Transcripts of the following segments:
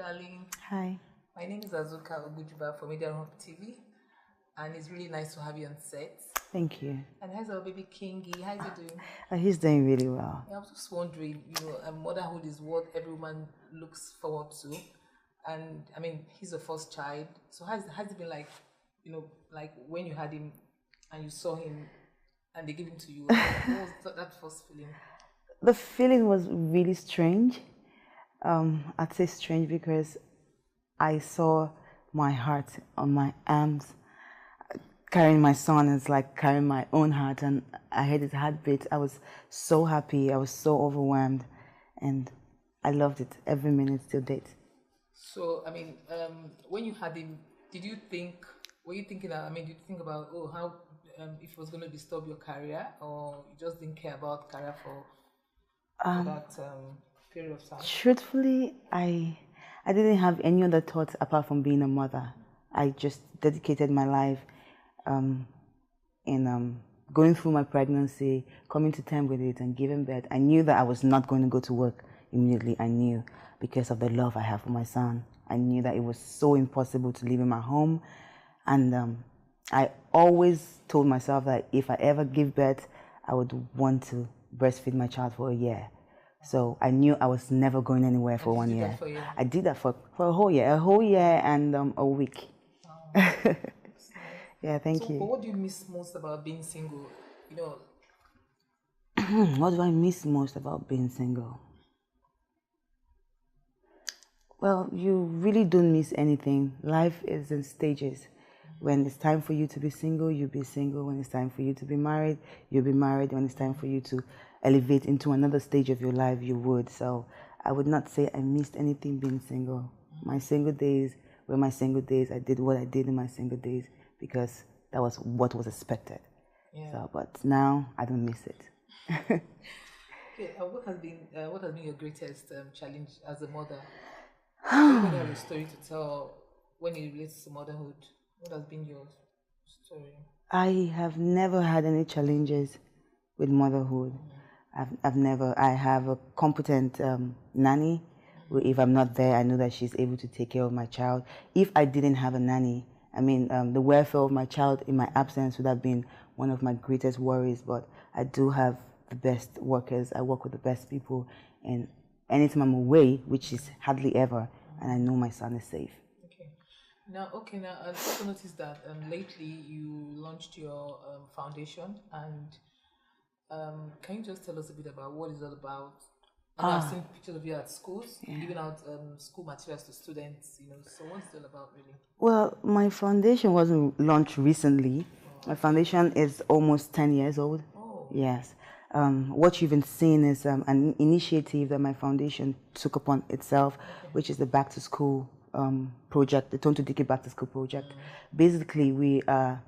darling. Hi. My name is Azuka Ogujuba from Media Hub TV, and it's really nice to have you on set. Thank you. And how's our baby Kingy? How's he doing? He's doing really well. I was just wondering, motherhood is what every woman looks forward to, and I mean, he's the first child. So has it been like, like when you had him and you saw him and they gave him to you? What was that first feeling? The feeling was really strange. I'd say strange because I saw my heart on my arms. Carrying my son is like carrying my own heart, and I heard his heartbeat. I was so happy. I was so overwhelmed, and I loved it every minute till date. So, I mean, when you had him, did you think? Were you thinking? Did you think about how if it was going to disturb your career, or you just didn't care about career for that period of time? Truthfully, I didn't have any other thoughts apart from being a mother. I just dedicated my life in going through my pregnancy, coming to terms with it, and giving birth. I knew that I was not going to go to work immediately. I knew because of the love I have for my son. I knew that it was so impossible to leave him at home, and I always told myself that if I ever give birth, I would want to breastfeed my child for a year. So I knew I was never going anywhere for 1 year. I did that for a whole year and a week. Oh, yeah, thank you. But what do you miss most about being single? What do I miss most about being single? Well, you really don't miss anything. Life is in stages. When it's time for you to be single, you'll be single. When it's time for you to be married, you'll be married. When it's time for you to elevate into another stage of your life, you would. So I would not say I missed anything being single. My single days were my single days. I did what I did in my single days because that was what was expected. Yeah. So, but now I don't miss it. Okay, what has been your greatest challenge as a mother? Everybody has a story to tell when it relates to motherhood. What has been your story? I have never had any challenges with motherhood. I have a competent nanny. If I'm not there, I know that she's able to take care of my child. If I didn't have a nanny, the welfare of my child in my absence would have been one of my greatest worries. But I do have the best workers. I work with the best people. And anytime I'm away, which is hardly ever, and I know my son is safe. Now, I also noticed that lately you launched your foundation, and can you just tell us a bit about what it's all about? I've seen pictures of you at schools, giving out school materials to students, so what's it all about, really? Well, my foundation wasn't launched recently. My foundation is almost 10 years old. Oh. Yes. What you've been seeing is an initiative that my foundation took upon itself, which is the Back to School project, the Tonto Dikeh Back to School project. Basically, we are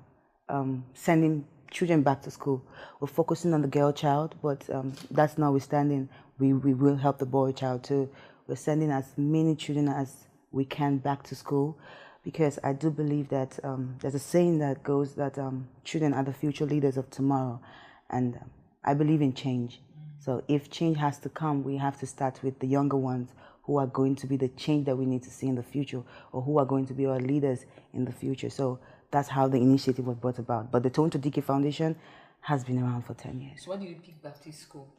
sending children back to school. We're focusing on the girl child, but that's notwithstanding, we will help the boy child too. We're sending as many children as we can back to school, because I do believe that there's a saying that goes that children are the future leaders of tomorrow, and I believe in change. So if change has to come, we have to start with the younger ones who are going to be the change that we need to see in the future, or who are going to be our leaders in the future. So that's how the initiative was brought about. But the Tonto Dikeh Foundation has been around for 10 years. So why did you pick Baptist school?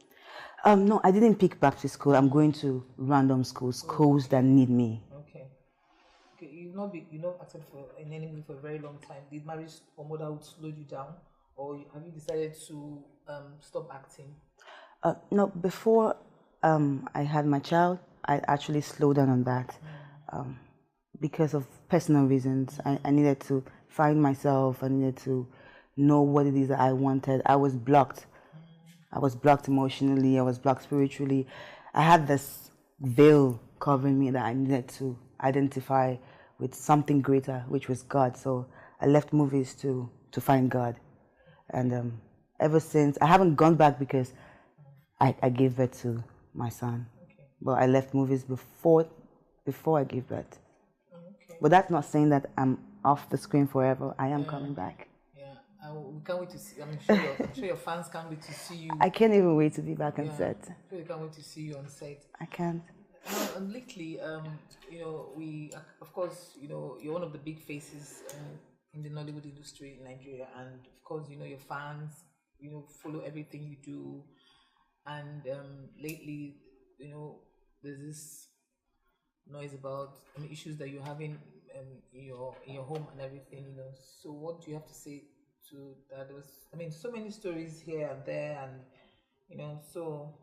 No, I didn't pick Baptist school. I'm going to random schools that need me. Okay, you've not acted in any movie for a very long time. Did marriage or motherhood slow you down, or have you decided to stop acting? No, before I had my child, I actually slowed down on that because of personal reasons. I needed to find myself. I needed to know what it is that I wanted. I was blocked. I was blocked emotionally. I was blocked spiritually. I had this veil covering me that I needed to identify with something greater, which was God. So I left movies to find God. And ever since, I haven't gone back because I gave birth to my son. Okay. But I left movies before I gave birth. Okay. But that's not saying that I'm off the screen forever. I am coming back. Yeah, we can't wait to see. I'm sure your fans can't wait to see you. I can't even wait to be back on set. I'm sure they can't wait to see you on set. I can't. Lately, we, of course, you're one of the big faces in the Nollywood industry in Nigeria, and of course, your fans, follow everything you do, and lately, there's this noise about issues that you're having in your home and everything. So, what do you have to say to that? There was, so many stories here and there, and so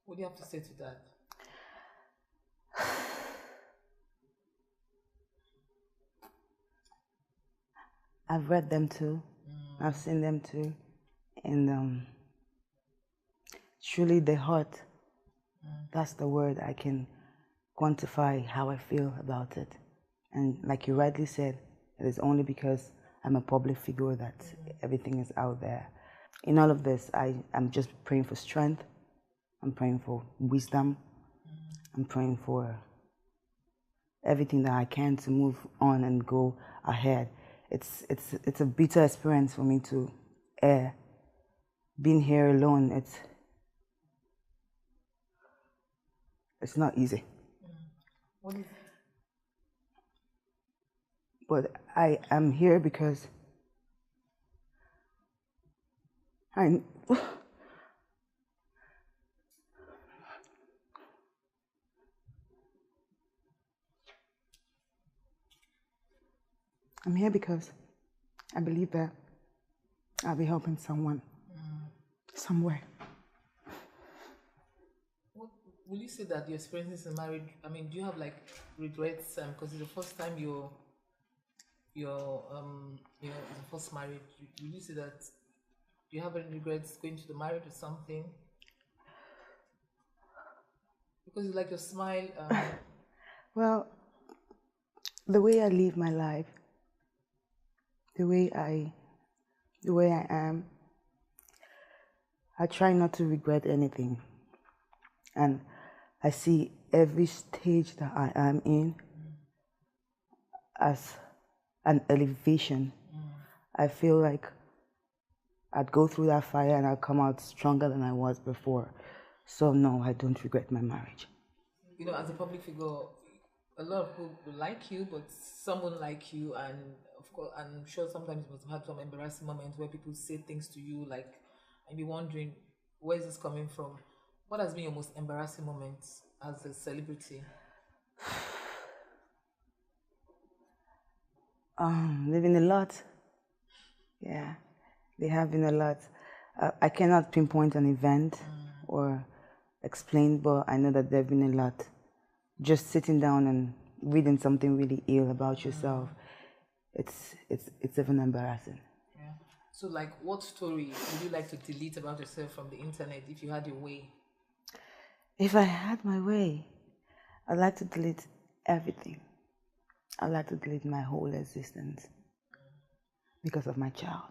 what do you have to say to that? I've read them too. I've seen them too. And truly the hurt, that's the word I can quantify how I feel about it. And like you rightly said, it is only because I'm a public figure that everything is out there. In all of this, I'm just praying for strength. I'm praying for wisdom. I'm praying for everything that I can to move on and go ahead. It's a bitter experience for me to air. Being here alone, it's not easy. What is But I am here because I'm here because I believe that I'll be helping someone somewhere. What will you say that your experiences in marriage? Do you have like regrets? Because it's the first time it's the first marriage. Will you say that? Do you have any regrets going to the marriage or something? Because you like your smile. Well, the way I live my life, the way I am, I try not to regret anything. And I see every stage that I am in as an elevation. I feel like I'd go through that fire and I'd come out stronger than I was before. So no, I don't regret my marriage. As a public figure, a lot of people will like you, but some won't like you, and of course, I'm sure sometimes you must have had some embarrassing moments where people say things to you, like, and be wondering, where is this coming from? What has been your most embarrassing moment as a celebrity? Living a lot. Yeah, they have been a lot. I cannot pinpoint an event or explain, but I know that there have been a lot. Just sitting down and reading something really ill about yourself, it's even embarrassing. Yeah. So, like, what story would you like to delete about yourself from the internet if you had your way? If I had my way, I'd like to delete everything. I'd like to delete my whole existence because of my child.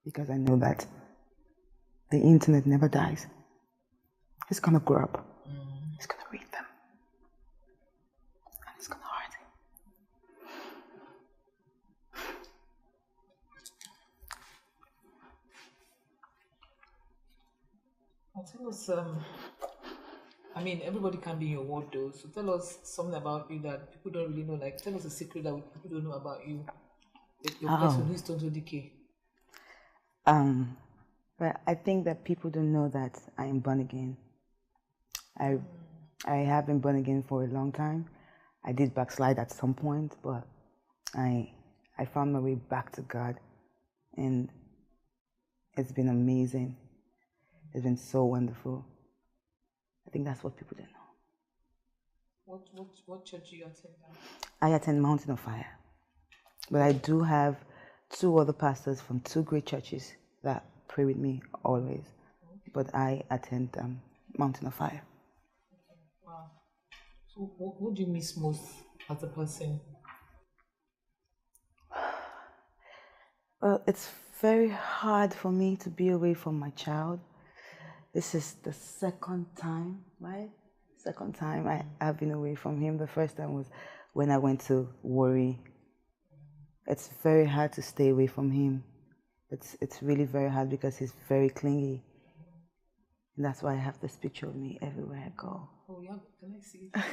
Because I know that the internet never dies. It's gonna grow up. It's gonna read them. And it's gonna hurt him. Tell us, everybody can be in your world though, so tell us something about you that people don't really know. Like, tell us a secret that people don't know about you. Your person who is Tonto Dikeh. But I think that people don't know that I am born again. I have been born again for a long time. I did backslide at some point, but I found my way back to God, and it's been amazing. It's been so wonderful. I think that's what people don't know. What church do you attend? I attend Mountain of Fire, but I do have 2 other pastors from 2 great churches that pray with me always. But I attend Mountain of Fire. Wow. So what do you miss most as a person? Well, it's very hard for me to be away from my child. This is the second time, right? Second time I have been away from him. The first time was when I went to Warri. It's very hard to stay away from him. It's really very hard because he's very clingy. And that's why I have this picture of me everywhere I go. Oh, yeah. Can I see it?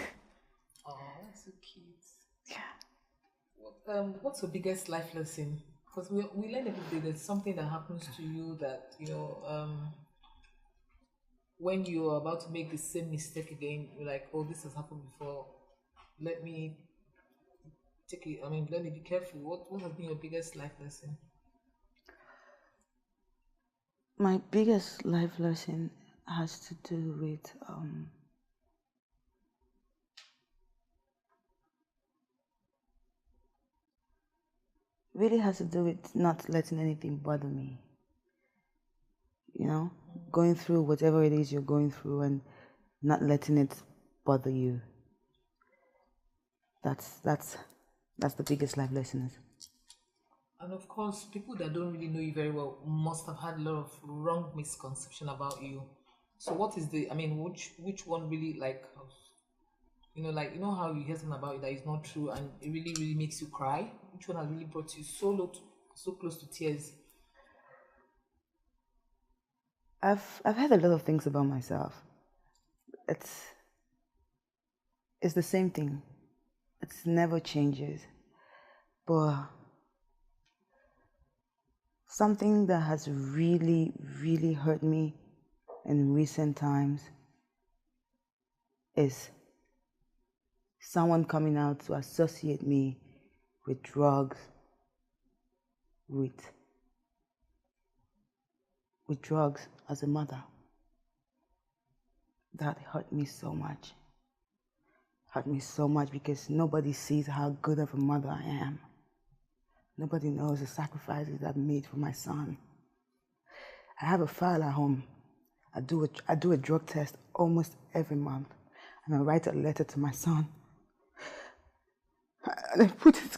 Oh, that's so cute. Yeah. What's your biggest life lesson? Because we learn every day there's something that happens to you that, when you're about to make the same mistake again, you're like, oh, this has happened before. Let me take it. Let me be careful. What has been your biggest life lesson? My biggest life lesson has to do with really has to do with not letting anything bother me. Going through whatever it is you're going through and not letting it bother you. That's the biggest life lesson. And of course, people that don't really know you very well must have had a lot of wrong misconception about you. So what is which one really how you hear something about you that is not true and it really, really makes you cry? Which one has really brought you so close to tears? I've heard a lot of things about myself. It's the same thing. It never changes. But something that has really, really hurt me in recent times is someone coming out to associate me with drugs, with drugs as a mother. That hurt me so much. Hurt me so much because nobody sees how good of a mother I am. Nobody knows the sacrifices I've made for my son. I have a file at home. I do a drug test almost every month, and I write a letter to my son. And I put it.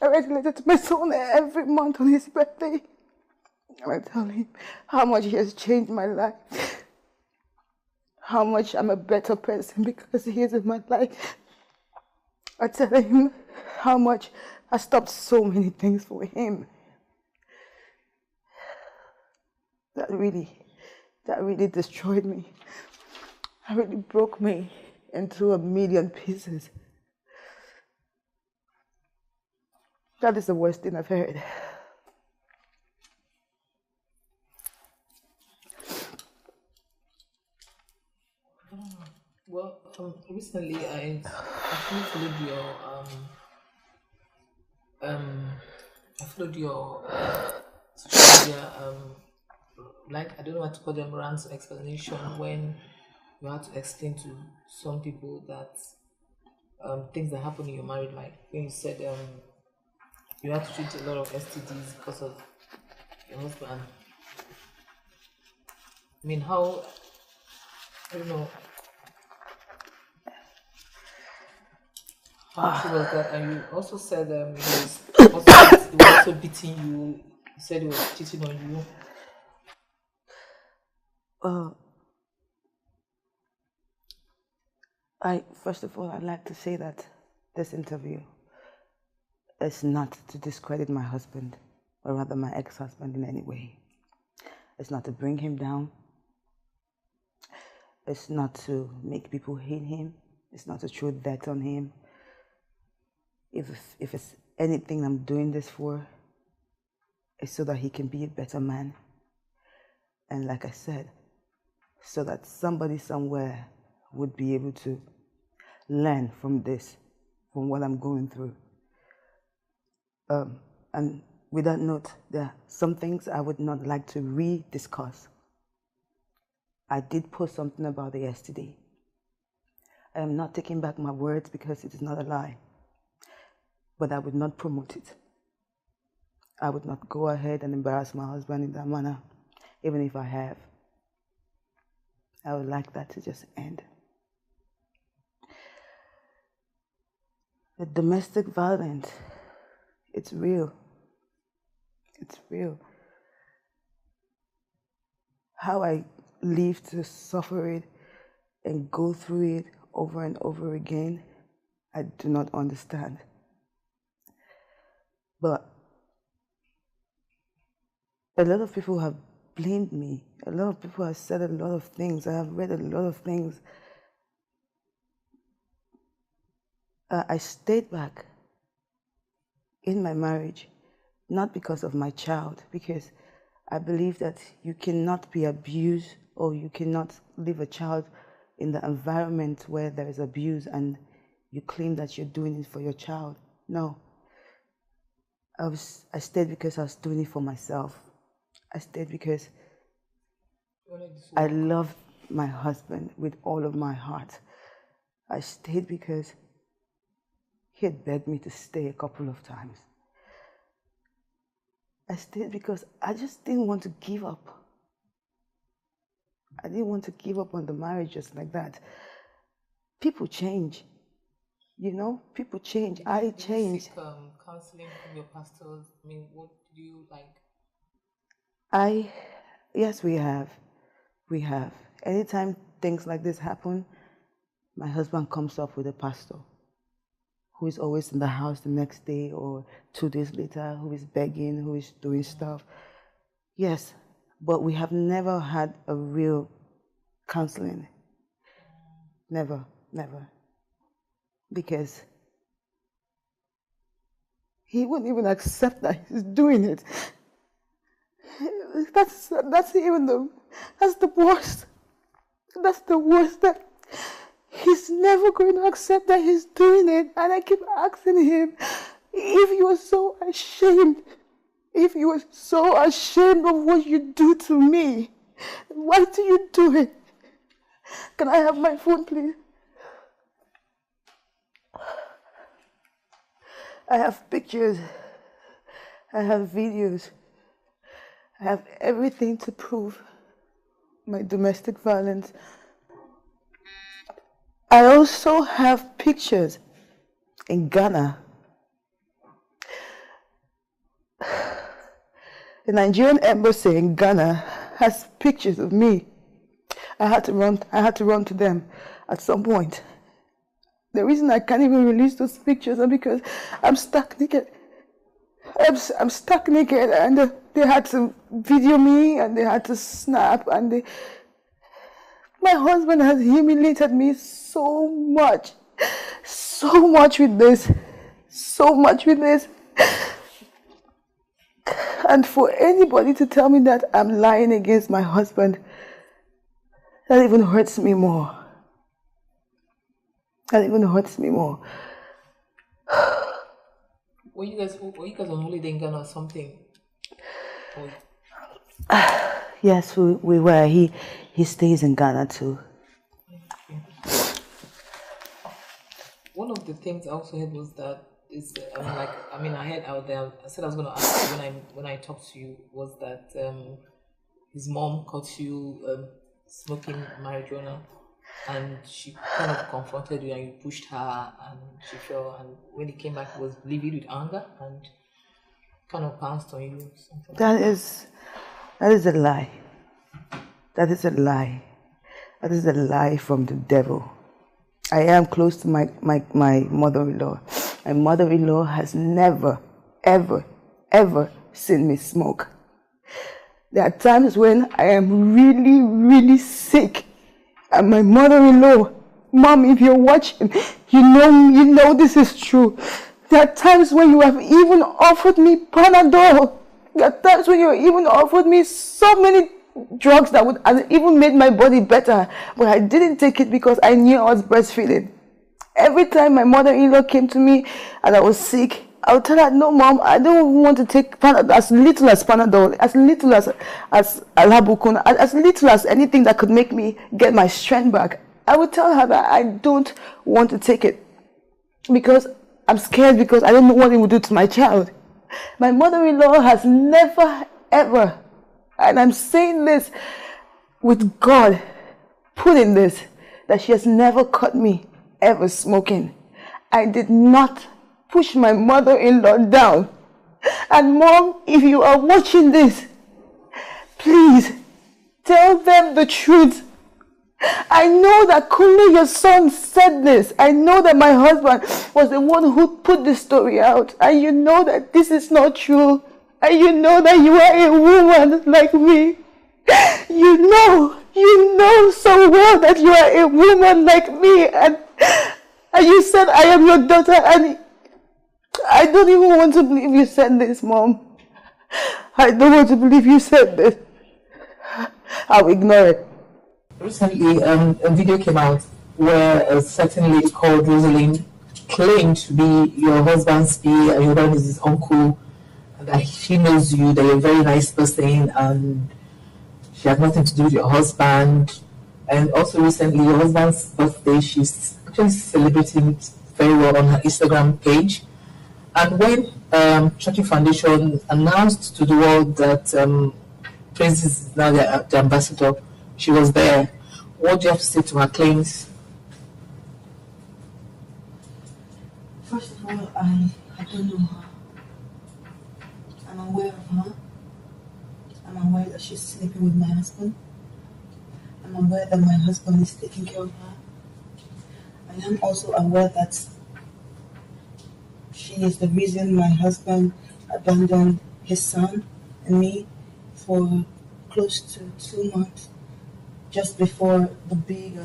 I write a letter to my son every month on his birthday. And I tell him how much he has changed my life. How much I'm a better person because he is in my life. I tell him how much I stopped so many things for him. That really destroyed me. That really broke me into a million pieces. That is the worst thing I've heard. Well, recently I actually followed your social media I don't know what to call them, rants explanation, when you had to explain to some people that things that happen in your married life. When you said you had to treat a lot of STDs because of your husband. How, I don't know, how true was that? And you also said he was also beating you. He said he was cheating on you. First of all, I'd like to say that this interview is not to discredit my husband, or rather my ex-husband in any way. It's not to bring him down. It's not to make people hate him. It's not to throw dirt on him. If it's anything I'm doing this for, it's so that he can be a better man. And like I said, so that somebody somewhere would be able to learn from this, from what I'm going through. And with that note, there are some things I would not like to re-discuss. I did post something about it yesterday. I am not taking back my words because it is not a lie. But I would not promote it. I would not go ahead and embarrass my husband in that manner, even if I have. I would like that to just end. The domestic violence, it's real. It's real. How I live to suffer it and go through it over and over again. I do not understand. But a lot of people have blamed me. A lot of people have said a lot of things. I have read a lot of things. I stayed back in my marriage, not because of my child, because I believe that you cannot be abused or you cannot leave a child in the environment where there is abuse and you claim that you're doing it for your child. No. I stayed because I was doing it for myself. I stayed because I loved my husband with all of my heart. I stayed because he had begged me to stay a couple of times. I stayed because I just didn't want to give up. I didn't want to give up on the marriage just like that. People change. You know, people change. I changed. Did you seek counseling from your pastors? I mean, what do you like? Yes, we have. We have. Anytime things like this happen, my husband comes up with a pastor who is always in the house the next day or 2 days later, who is begging, who is doing stuff. Yes, but we have never had a real counseling. Never, never. Because he wouldn't even accept that he's doing it. That's the worst. That's the worst. That he's never going to accept that he's doing it. And I keep asking him, if you are so ashamed, if you are so ashamed of what you do to me, why do you do it? Can I have my phone, please? I have pictures. I have videos. I have everything to prove my domestic violence. I also have pictures in Ghana. The Nigerian embassy in Ghana has pictures of me. I had to run to them at some point. The reason I can't even release those pictures is because I'm stuck naked. I'm stuck naked, and they had to video me, and they had to snap, and my husband has humiliated me so much with this, and for anybody to tell me that I'm lying against my husband, that even hurts me more. That even hurts me more. Were you guys on holiday in Ghana or something? Yes, we were. He stays in Ghana too. Okay. One of the things I also heard was that I heard out there. I said I was going to ask you when I talked to you was that his mom caught you smoking marijuana. And she kind of confronted you and you pushed her and she fell, and when he came back he was livid with anger and kind of pounced on you. That is a lie. That is a lie. That is a lie from the devil. I am close to my mother-in-law. My mother-in-law has never, ever, ever seen me smoke. There are times when I am really, really sick. And my mother-in-law, Mom, if you're watching, you know this is true. There are times when you have even offered me Panadol. There are times when you have even offered me so many drugs that would have even made my body better. But I didn't take it because I knew I was breastfeeding. Every time my mother-in-law came to me and I was sick, I would tell her, no, Mom, I don't want to take Panadol, as little as Panadol, as little as Alabukun, as little as anything that could make me get my strength back. I would tell her that I don't want to take it because I'm scared, because I don't know what it will do to my child. My mother-in-law has never, ever, and I'm saying this with God, put in this, that she has never caught me ever smoking. I did not push my mother-in-law down. And Mom, if you are watching this, please tell them the truth. I know that Kunle, your son, said this. I know that my husband was the one who put this story out. And you know that this is not true. And you know that you are a woman like me. You know so well that you are a woman like me. And you said I am your daughter. And I don't even want to believe you said this, Mom. I don't want to believe you said this. I'll ignore it. Recently, a video came out where a certain lady called Rosalind claimed to be your husband's PA and your husband is his uncle, and that she knows you, that you're a very nice person, and she had nothing to do with your husband. And also recently, your husband's birthday, she's actually celebrating it very well on her Instagram page. And when Churchil Foundation announced to the world that Prince is now the ambassador, she was there. What do you have to say to her claims? First of all, I don't know her. I'm aware of her. I'm aware that she's sleeping with my husband. I'm aware that my husband is taking care of her. I am also aware that she is the reason my husband abandoned his son and me for close to 2 months. Just before the big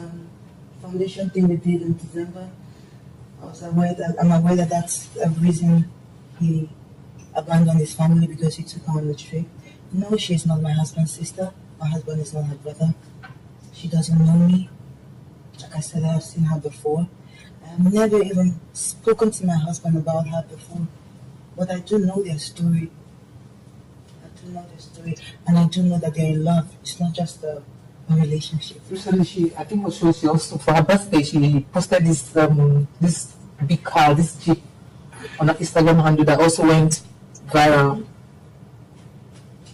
foundation thing we did in December, I'm aware that that's the reason he abandoned his family, because he took her on the trip. No, she is not my husband's sister. My husband is not her brother. She doesn't know me. Like I said, I have seen her before. I have never even spoken to my husband about her before. But I do know their story. And I do know that they're in love. It's not just a relationship. Recently, I think she also, for her birthday, she posted this this big car, this Jeep, on her Instagram handle that also went viral.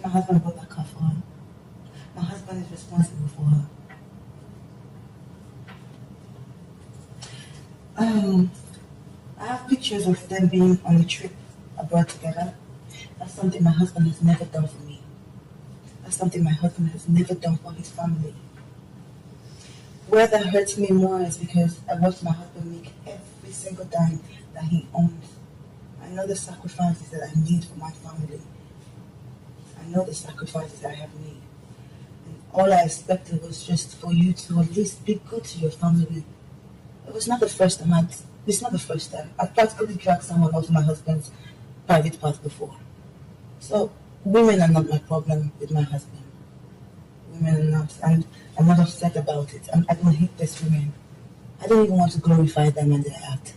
My husband bought that car for her. My husband is responsible for her. I have pictures of them being on a trip abroad together. That's something my husband has never done for me. That's something my husband has never done for his family. Where that hurts me more is because I watch my husband make every single dime that he owns. I know the sacrifices that I need for my family. I know the sacrifices that I have made. And all I expected was just for you to at least be good to your family. It was not the first time. It's not the first time. I've practically dragged someone off my husband's private part before. So, women are not my problem with my husband. Women are not. And I'm not upset about it. I don't hate these women. I don't even want to glorify them and their act.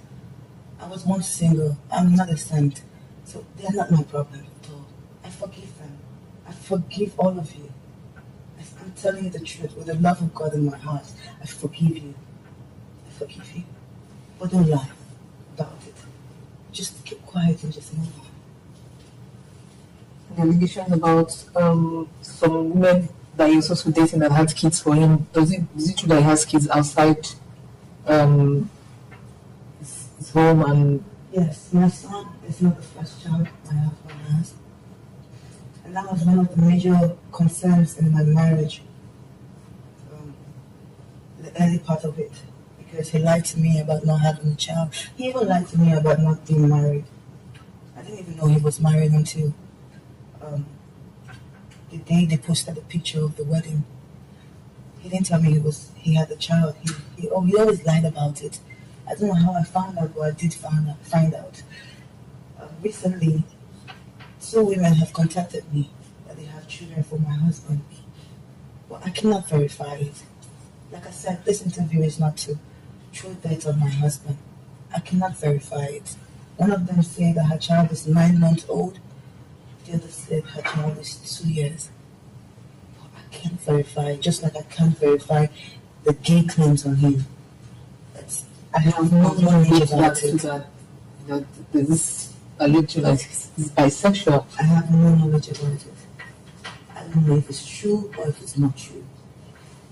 I was once single. I'm not a saint. So, they are not my problem at all. I forgive them. I forgive all of you. I'm telling you the truth. With the love of God in my heart, I forgive you. I forgive you. But don't lie about it. Just keep quiet and just move on. The allegations about some women that he was also dating that had kids for him. Is it true that he has kids outside his home? And yes, my son is not the first child my husband has. And that was one of the major concerns in my marriage, the early part of it, because he lied to me about not having a child. He even lied to me about not being married. I didn't even know he was married until the day they posted the picture of the wedding. He didn't tell me he had a child. He always lied about it. I don't know how I found out, but I did find out. Recently, 2 women have contacted me that they have children for my husband. But I cannot verify it. Like I said, this interview is not to throw dirt on my husband. I cannot verify it. One of them said that her child is 9 months old. The other said her child is 2 years. But I can't verify it, just like I can't verify the gay claims on him. I have no knowledge about it. That this alleged that he's bisexual. I have no knowledge about it. I don't know if it's true or if it's not true.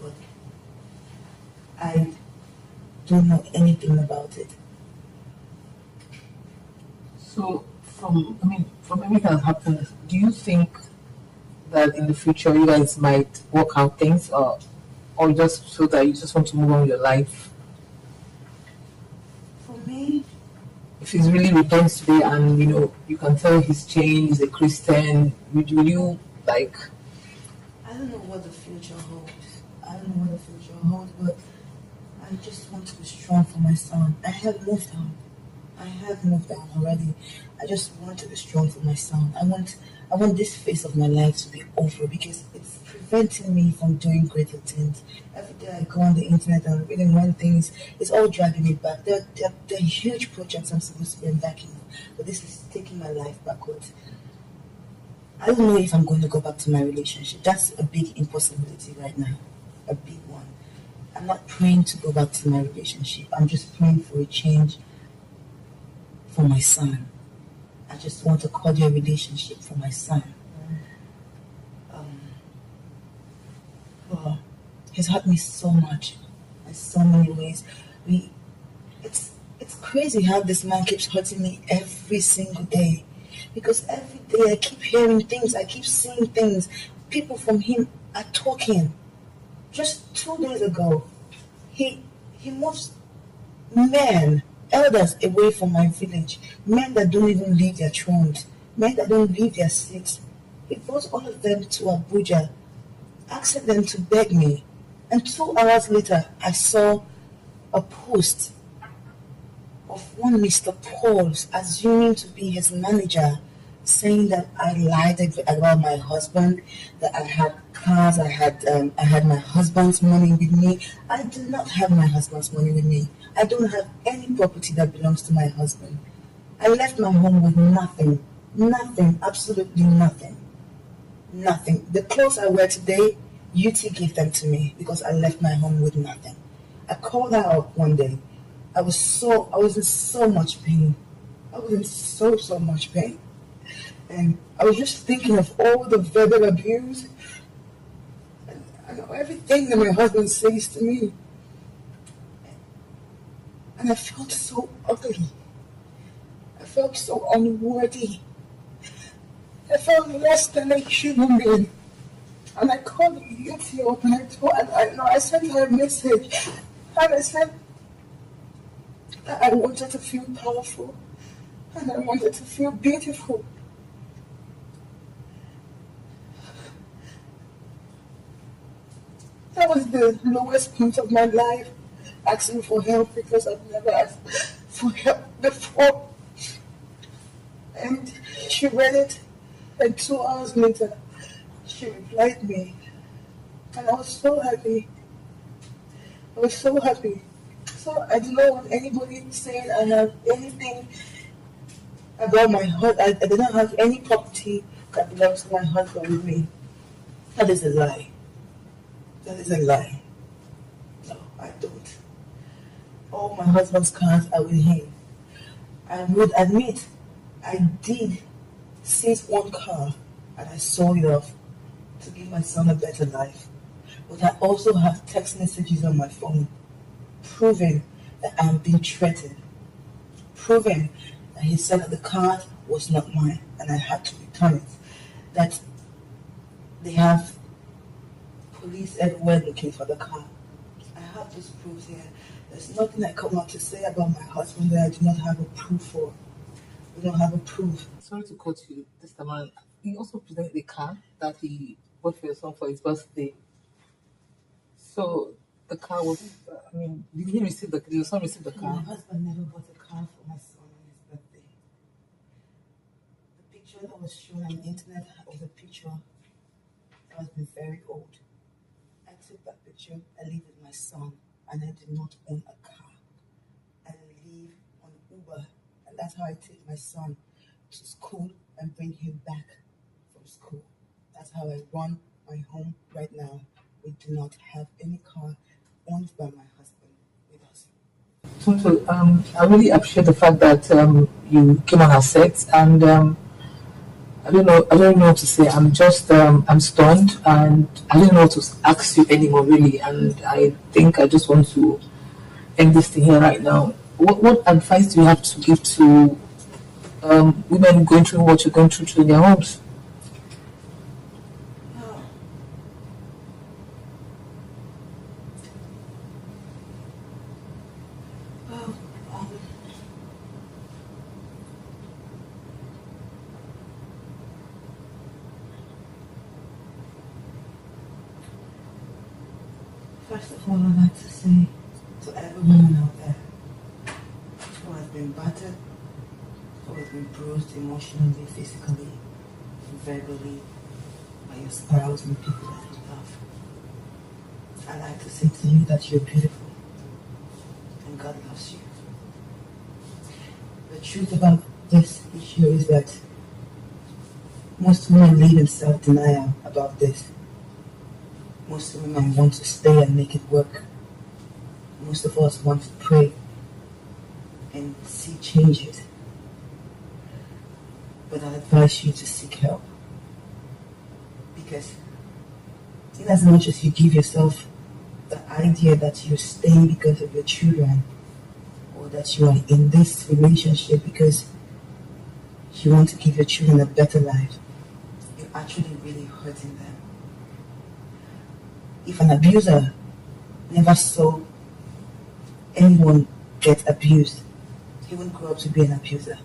But I don't know anything about it. So, from everything that happened, do you think that in the future you guys might work out things, or or just feel that you just want to move on with your life? For me, if he's really repents today and you can tell he's changed, he's a Christian, would you like? I don't know what the future holds. But I just want to be strong for my son. I have moved on already. I just want to be strong for my son. I want this phase of my life to be over because it's preventing me from doing greater things. Every day I go on the internet and reading one things, it's all dragging me back. There are huge projects I'm supposed to be embarking on, but this is taking my life backwards. I don't know if I'm going to go back to my relationship. That's a big impossibility right now, a big one. I'm not praying to go back to my relationship. I'm just praying for a change for my son. I just want a cordial relationship for my son. He's hurt me so much in so many ways. It's crazy how this man keeps hurting me every single day. Because every day I keep hearing things, I keep seeing things. People from him are talking. Just 2 days ago, he moves men, elders away from my village. Men that don't even leave their thrones. Men that don't leave their seats. He brought all of them to Abuja, asking them to beg me. And 2 hours later, I saw a post of one Mr. Pauls assuming to be his manager, saying that I lied about my husband, that I had cars, I had my husband's money with me. I do not have my husband's money with me. I don't have any property that belongs to my husband. I left my home with nothing, absolutely nothing. The clothes I wear today, UT gave them to me because I left my home with nothing. I called her up one day. I was in so much pain. I was in so much pain. And I was just thinking of all the verbal abuse and everything that my husband says to me. And I felt so ugly. I felt so unworthy. I felt less than a human being. And I called Yeti up and I sent her a message. And I said that I wanted to feel powerful. And I wanted to feel beautiful. That was the lowest point of my life, asking for help because I've never asked for help before. And she read it, and 2 hours later, she replied me. And I was so happy. So I do not want anybody saying I have anything about my husband. I do not have any property that belongs to my husband with me. That is a lie. No, I don't. All my husband's cars are with him. I would admit I did seize one car and I sold it off to give my son a better life. But I also have text messages on my phone proving that I'm being threatened. Proving that he said that the car was not mine and I had to return it. That they have police everywhere looking for the car. I have those proofs here. There's nothing I come out to say about my husband that I do not have a proof for. We don't have a proof. Sorry to cut you this time around. He also presented the car that he bought for your son for his birthday. So the car was, did your son receive the car? My husband never bought a car for my son on his birthday. The picture that was shown on the internet was a picture that has been very old. I took that picture, I live with my son, and I did not own a car. I live on Uber, and that's how I take my son to school and bring him back from school. That's how I run my home right now. We do not have any car owned by my husband with us. Tonto, I really appreciate the fact that you came on our set, and I don't know what to say. I'm just I'm stunned, and I don't know what to ask you anymore, really. And I think I just want to end this thing here right now. What advice do you have to give to women going through what you're going through in their homes? First of all, I'd like to say to every woman out there who has been battered, who has been bruised emotionally, physically, verbally by your spouse and people that you love, I'd like to say to you that you're beautiful and God loves you. The truth about this issue is that most women live in self-denial about this. Most women want to stay and make it work. Most of us want to pray and see changes. But I advise you to seek help. Because in as much as you give yourself the idea that you're staying because of your children, or that you are in this relationship because you want to give your children a better life, you're actually really hurting them. If an abuser never saw anyone get abused, he wouldn't grow up to be an abuser.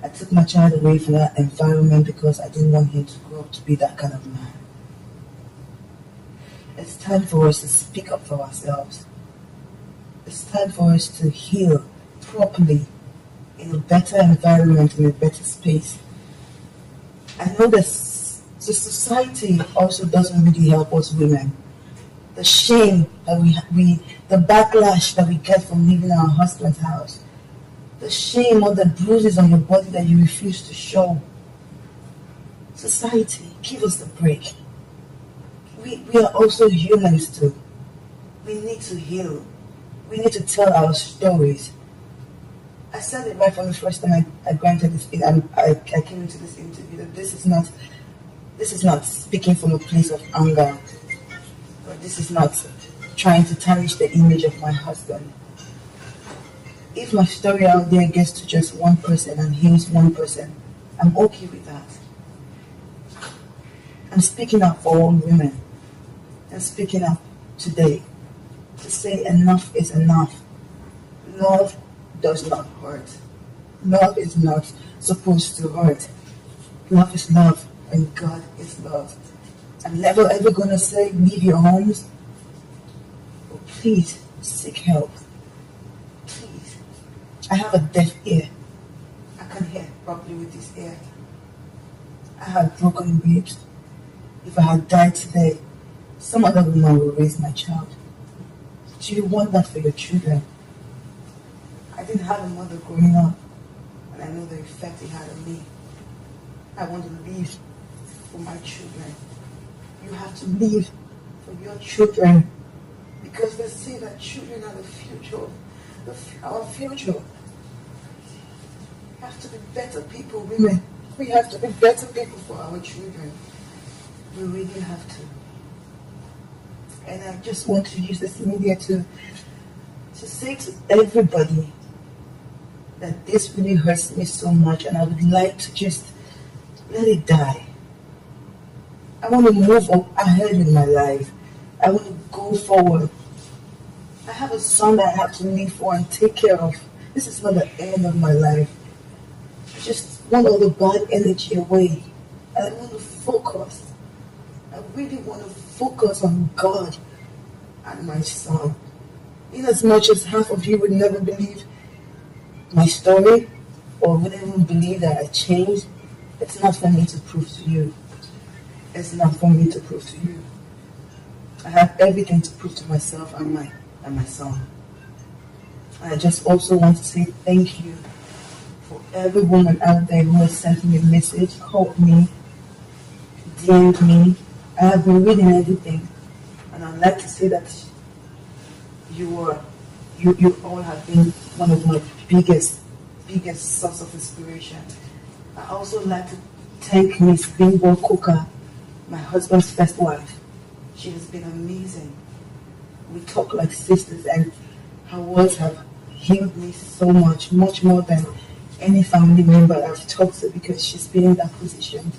I took my child away from that environment because I didn't want him to grow up to be that kind of man. It's time for us to speak up for ourselves. It's time for us to heal properly in a better environment, in a better space. I know that the society also doesn't really help us women. The shame that the backlash that we get from leaving our husband's house, the shame or the bruises on your body that you refuse to show. Society, give us a break. We are also humans too. We need to heal. We need to tell our stories. I said it right from the first time I granted this. I came into this interview that this is not speaking from a place of anger. Or this is not trying to tarnish the image of my husband. If my story out there gets to just one person and heals one person, I'm okay with that. I'm speaking up for all women. I'm speaking up today to say enough is enough. Love does not hurt. Love is not supposed to hurt. Love is love, and God is love. I'm never ever going to say leave your homes. But please seek help. Please. I have a deaf ear. I can't hear properly with this ear. I have broken ribs. If I had died today, some other woman will raise my child. Do you want that for your children? I didn't have a mother growing up, and I know the effect it had on me. I want to live for my children. You have to live for your children, because they say that children are the future, our future. We have to be better people, women. We have to be better people for our children. We really have to. And I just want to use this media to say to everybody that this really hurts me so much, and I would like to just let it die. I want to move ahead in my life. I want to go forward. I have a son that I have to live for and take care of. This is not the end of my life. I just want all the bad energy away. And I want to focus. I really want to focus on God and my son. In as much as half of you would never believe my story or wouldn't even believe that I changed, it's not for me to prove to you. It's not for me to prove to you. I have everything to prove to myself and my son. And I just also want to say thank you for every woman out there who has sent me a message, called me, DM'd me. I have been reading everything, and I'd like to say that you all have been one of my biggest source of inspiration. I also like to thank Miss Bimbo Coker, my husband's first wife. She has been amazing. We talk like sisters, and her words have healed me so much more than any family member I've talked to, because she's been in that position.